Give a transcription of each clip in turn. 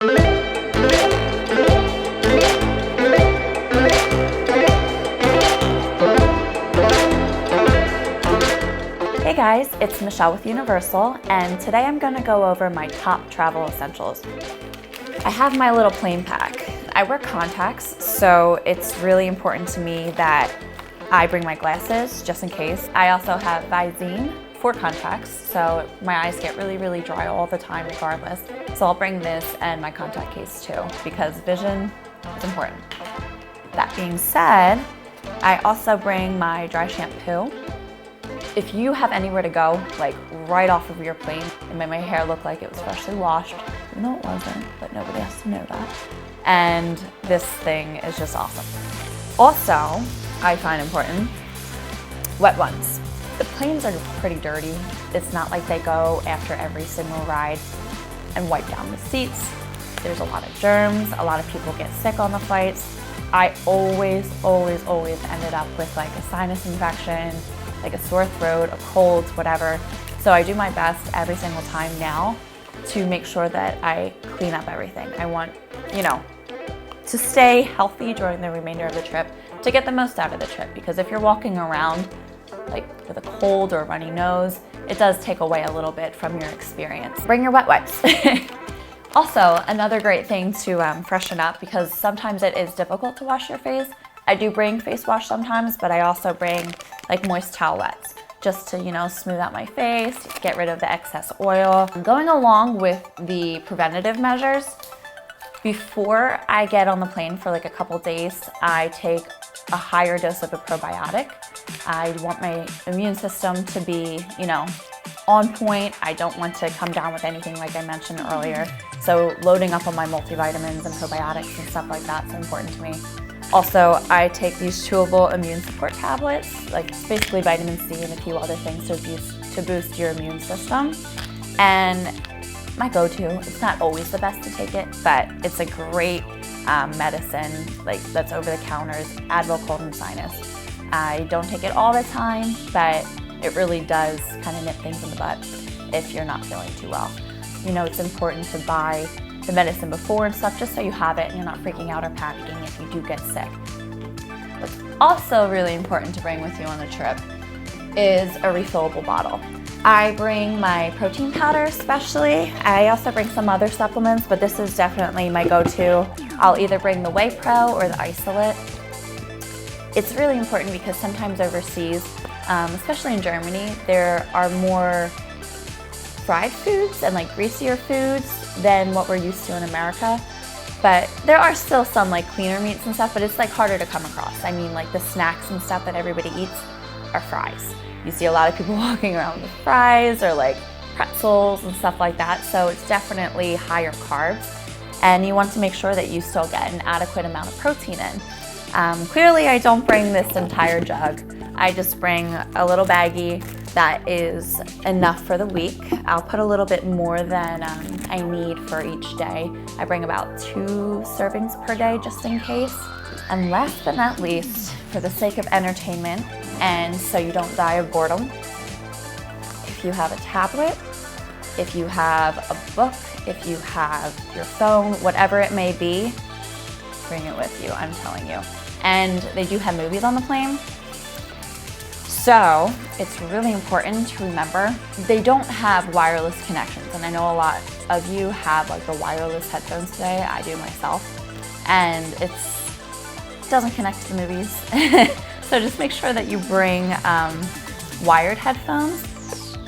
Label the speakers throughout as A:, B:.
A: Hey guys, it's Michelle with Universal, and today I'm going to go over my top travel essentials. I have my little plane pack. I wear contacts, so it's really important to me that I bring my glasses just in case. I also have Visine for contacts, so my eyes get really dry all the time regardless. So I'll bring this and my contact case too, because vision is important. That being said, I also bring my dry shampoo. If you have anywhere to go, like right off of your plane, it made my hair look like it was freshly washed, even though it wasn't, but nobody has to know that. And this thing is just awesome. Also, I find important, wet ones. The planes are pretty dirty. It's not like they go after every single ride and wipe down the seats. There's a lot of germs, a lot of people get sick on the flights. I always ended up with like a sinus infection, like a sore throat, a cold, whatever. So I do my best every single time now to make sure that I clean up everything. I want, to stay healthy during the remainder of the trip, to get the most out of the trip, because if you're walking around like with a cold or a runny nose, it does take away a little bit from your experience. Bring your wet wipes. Also, another great thing to freshen up, because sometimes it is difficult to wash your face. I do bring face wash sometimes, but I also bring like moist towelettes just to, smooth out my face, get rid of the excess oil. Going along with the preventative measures, before I get on the plane for like a couple days, I take a higher dose of a probiotic. I want my immune system to be, on point. I don't want to come down with anything like I mentioned earlier. So loading up on my multivitamins and probiotics and stuff like that's important to me. Also, I take these chewable immune support tablets, like it's basically vitamin C and a few other things to boost your immune system. And my go-to, it's not always the best to take it, but it's a great medicine, like that's over the counters, Advil cold and sinus. I don't take it all the time, but it really does kind of nip things in the butt if you're not feeling too well. It's important to buy the medicine before and stuff just so you have it and you're not freaking out or panicking if you do get sick. What's also really important to bring with you on the trip is a refillable bottle. I bring my protein powder especially. I also bring some other supplements, but this is definitely my go-to. I'll either bring the Whey Pro or the Isolate. It's really important because sometimes overseas, especially in Germany, there are more fried foods and like greasier foods than what we're used to in America. But there are still some like cleaner meats and stuff, but it's like harder to come across. I mean, like the snacks and stuff that everybody eats are fries. You see a lot of people walking around with fries or like pretzels and stuff like that. So it's definitely higher carbs, and you want to make sure that you still get an adequate amount of protein in. Clearly I don't bring this entire jug. I just bring a little baggie that is enough for the week. I'll put a little bit more than I need for each day. I bring about 2 servings per day just in case. And last but not least, for the sake of entertainment and so you don't die of boredom, if you have a tablet, if you have a book, if you have your phone, whatever it may be, bring it with you, I'm telling you. And they do have movies on the plane. So it's really important to remember they don't have wireless connections. And I know a lot of you have like the wireless headphones today. I do myself. And it doesn't connect to the movies. So just make sure that you bring wired headphones,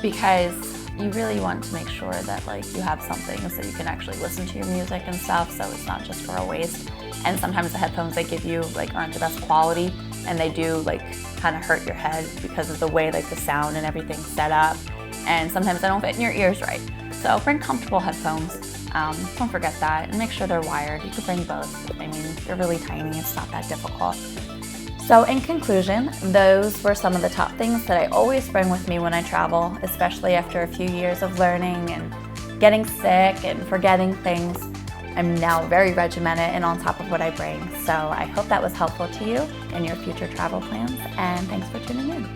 A: because you really want to make sure that like you have something so you can actually listen to your music and stuff, so it's not just for a waste. And sometimes the headphones they give you like aren't the best quality, and they do like kind of hurt your head because of the way like the sound and everything's set up, and sometimes they don't fit in your ears right. So bring comfortable headphones. Don't forget that, and make sure they're wired. You could bring both. I mean, they're really tiny, it's not that difficult. So in conclusion, those were some of the top things that I always bring with me when I travel, especially after a few years of learning and getting sick and forgetting things. I'm now very regimented and on top of what I bring. So I hope that was helpful to you in your future travel plans, and thanks for tuning in.